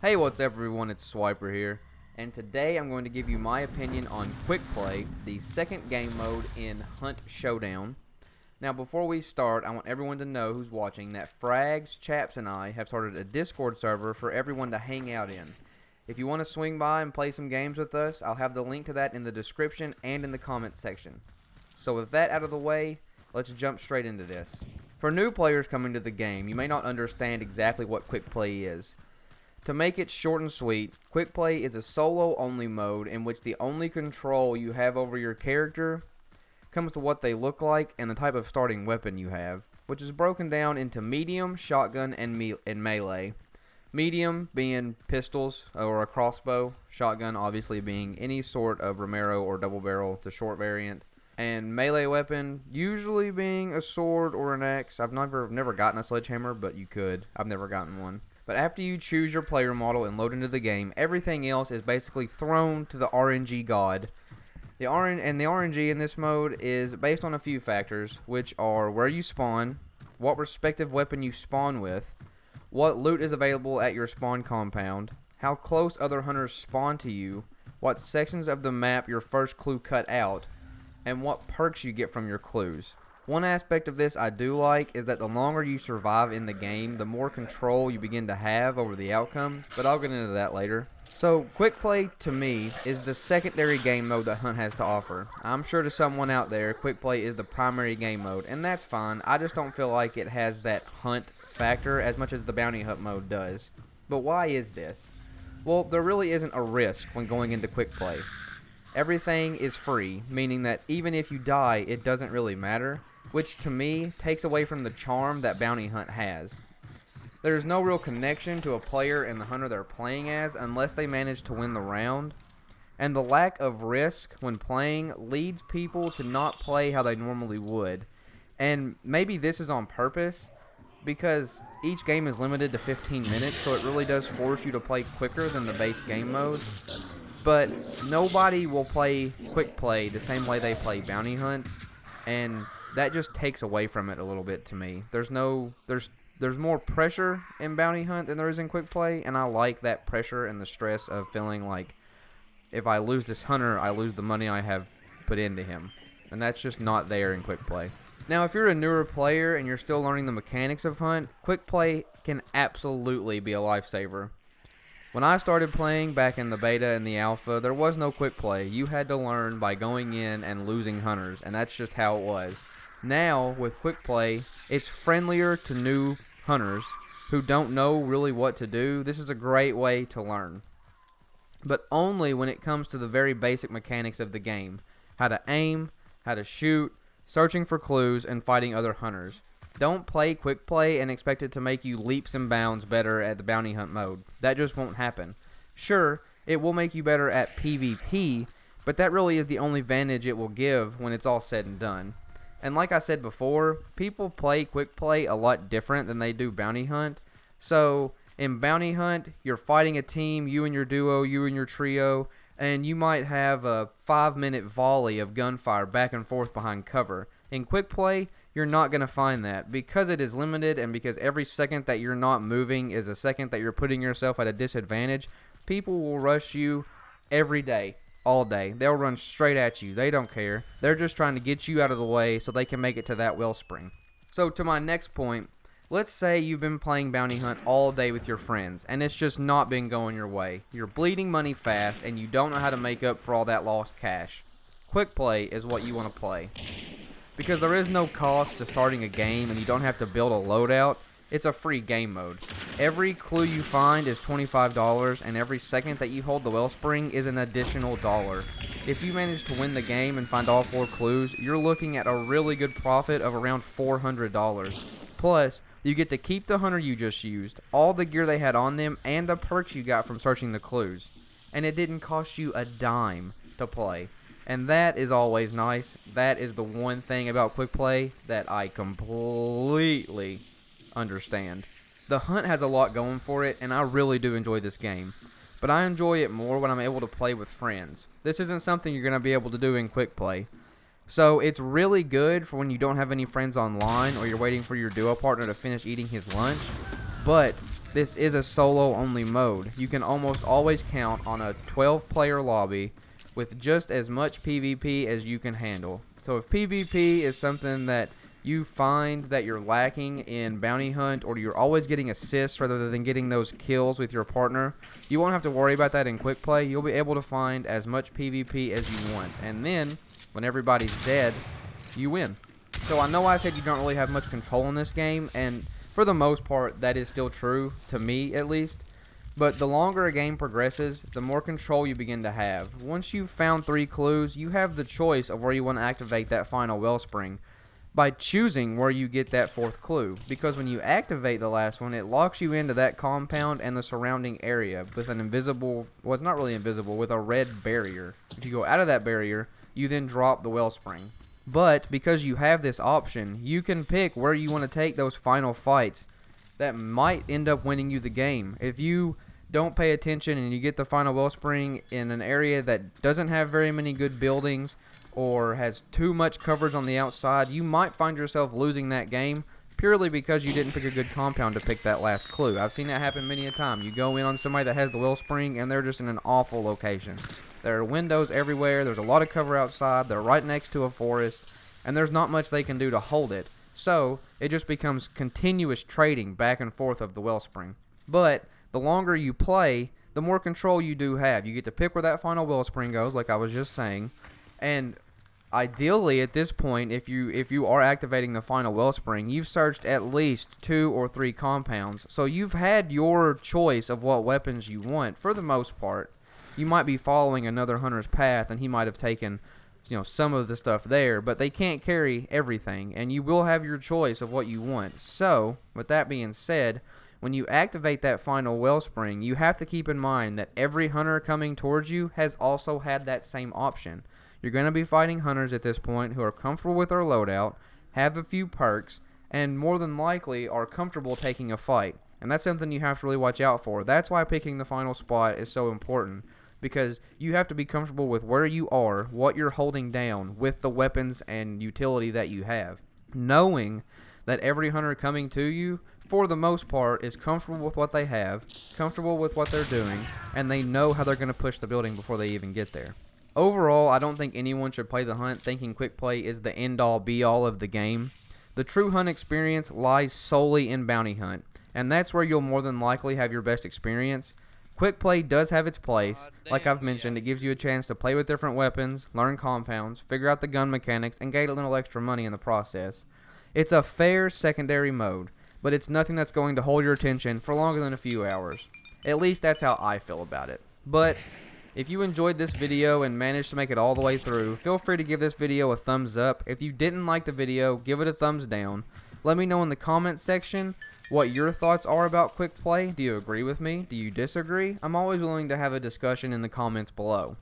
Hey, what's up everyone, it's Swiper here, and today I'm going to give you my opinion on Quick Play, the second game mode in Hunt Showdown. Now before we start, I want everyone to know who's watching that Frags, Chaps, and I have started a Discord server for everyone to hang out in. If you want to swing by and play some games with us, I'll have the link to that in the description and in the comments section. So with that out of the way, let's jump straight into this. For new players coming to the game, you may not understand exactly what Quick Play is. To make it short and sweet, Quick Play is a solo-only mode in which the only control you have over your character comes to what they look like and the type of starting weapon you have, which is broken down into medium, shotgun, and melee. Medium being pistols or a crossbow, shotgun obviously being any sort of Romero or double barrel, the short variant, and melee weapon usually being a sword or an axe. I've never gotten a sledgehammer, but you could. I've never gotten one. But after you choose your player model and load into the game, everything else is basically thrown to the RNG god. The RNG in this mode is based on a few factors, which are where you spawn, what respective weapon you spawn with, what loot is available at your spawn compound, how close other hunters spawn to you, what sections of the map your first clue cut out, and what perks you get from your clues. One aspect of this I do like is that the longer you survive in the game, the more control you begin to have over the outcome, but I'll get into that later. So, Quick Play, to me, is the secondary game mode that Hunt has to offer. I'm sure to someone out there, Quick Play is the primary game mode, and that's fine. I just don't feel like it has that Hunt factor as much as the Bounty Hunt mode does. But why is this? Well, there really isn't a risk when going into Quick Play. Everything is free, meaning that even if you die, it doesn't really matter, which to me takes away from the charm that Bounty Hunt has. There's no real connection to a player and the hunter they're playing as unless they manage to win the round, and the lack of risk when playing leads people to not play how they normally would. And maybe this is on purpose because each game is limited to 15 minutes, so it really does force you to play quicker than the base game mode. But nobody will play Quick Play the same way they play Bounty Hunt, and that just takes away from it a little bit to me. There's more pressure in Bounty Hunt than there is in Quick Play, and I like that pressure and the stress of feeling like if I lose this hunter, I lose the money I have put into him. And that's just not there in Quick Play. Now, if you're a newer player and you're still learning the mechanics of Hunt, Quick Play can absolutely be a lifesaver. When I started playing back in the beta and the alpha, there was no Quick Play. You had to learn by going in and losing hunters, and that's just how it was. Now, with Quick Play, it's friendlier to new hunters who don't know really what to do. This is a great way to learn. But only when it comes to the very basic mechanics of the game. How to aim, how to shoot, searching for clues, and fighting other hunters. Don't play Quick Play and expect it to make you leaps and bounds better at the Bounty Hunt mode. That just won't happen. Sure, it will make you better at PvP, but that really is the only advantage it will give when it's all said and done. And like I said before, people play Quick Play a lot different than they do Bounty Hunt. So, in Bounty Hunt, you're fighting a team, you and your duo, you and your trio, and you might have a 5-minute volley of gunfire back and forth behind cover. In Quick Play, you're not going to find that. Because it is limited and because every second that you're not moving is a second that you're putting yourself at a disadvantage, people will rush you every day. All day. They'll run straight at you. They don't care. They're just trying to get you out of the way so they can make it to that wellspring. So to my next point, let's say you've been playing Bounty Hunt all day with your friends and it's just not been going your way. You're bleeding money fast and you don't know how to make up for all that lost cash. Quick Play is what you want to play. Because there is no cost to starting a game and you don't have to build a loadout. It's a free game mode. Every clue you find is $25, and every second that you hold the wellspring is an additional $1. If you manage to win the game and find all 4 clues, you're looking at a really good profit of around $400. Plus, you get to keep the hunter you just used, all the gear they had on them, and the perks you got from searching the clues. And it didn't cost you a dime to play. And that is always nice. That is the one thing about Quick Play that I completely understand. The Hunt has a lot going for it, and I really do enjoy this game. But I enjoy it more when I'm able to play with friends. This isn't something you're going to be able to do in Quick Play. So it's really good for when you don't have any friends online or you're waiting for your duo partner to finish eating his lunch. But this is a solo only mode. You can almost always count on a 12-player lobby with just as much PvP as you can handle. So if PvP is something that you find that you're lacking in Bounty Hunt, or you're always getting assists rather than getting those kills with your partner, you won't have to worry about that in quick play. You'll be able to find as much PvP as you want, and then when everybody's dead, you win. So I know I said you don't really have much control in this game, and for the most part that is still true, to me at least. But the longer a game progresses, the more control you begin to have. Once you've found 3 clues, you have the choice of where you want to activate that final wellspring by choosing where you get that 4th clue, because when you activate the last one, it locks you into that compound and the surrounding area with an invisible, well, it's not really invisible, with a red barrier. If you go out of that barrier, you then drop the wellspring. But because you have this option, you can pick where you want to take those final fights that might end up winning you the game. If you don't pay attention and you get the final wellspring in an area that doesn't have very many good buildings or has too much coverage on the outside, you might find yourself losing that game purely because you didn't pick a good compound to pick that last clue. I've seen that happen many a time. You go in on somebody that has the wellspring and they're just in an awful location. There are windows everywhere, there's a lot of cover outside, they're right next to a forest, and there's not much they can do to hold it. So it just becomes continuous trading back and forth of the wellspring. But the longer you play, the more control you do have. You get to pick where that final wellspring goes, like I was just saying. And ideally, at this point, if you are activating the final wellspring, you've searched at least 2 or 3 compounds. So you've had your choice of what weapons you want for the most part. You might be following another hunter's path, and he might have taken, some of the stuff there, but they can't carry everything, and you will have your choice of what you want. So, with that being said, when you activate that final wellspring, you have to keep in mind that every hunter coming towards you has also had that same option. You're going to be fighting hunters at this point who are comfortable with their loadout, have a few perks, and more than likely are comfortable taking a fight. And that's something you have to really watch out for. That's why picking the final spot is so important, because you have to be comfortable with where you are, what you're holding down, with the weapons and utility that you have. Knowing that every hunter coming to you, for the most part, is comfortable with what they have, comfortable with what they're doing, and they know how they're going to push the building before they even get there. Overall, I don't think anyone should play the hunt thinking quick play is the end-all be-all of the game. The true hunt experience lies solely in bounty hunt, and that's where you'll more than likely have your best experience. Quick play does have its place. Like I've mentioned, it gives you a chance to play with different weapons, learn compounds, figure out the gun mechanics, and gain a little extra money in the process. It's a fair secondary mode, but it's nothing that's going to hold your attention for longer than a few hours. At least that's how I feel about it. But if you enjoyed this video and managed to make it all the way through, feel free to give this video a thumbs up. If you didn't like the video, give it a thumbs down. Let me know in the comments section what your thoughts are about quick play. Do you agree with me? Do you disagree? I'm always willing to have a discussion in the comments below.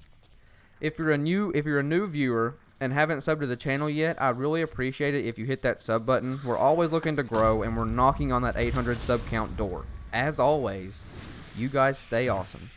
If you're a new viewer and haven't subbed to the channel yet, I'd really appreciate it if you hit that sub button. We're always looking to grow, and we're knocking on that 800 sub count door. As always, you guys stay awesome.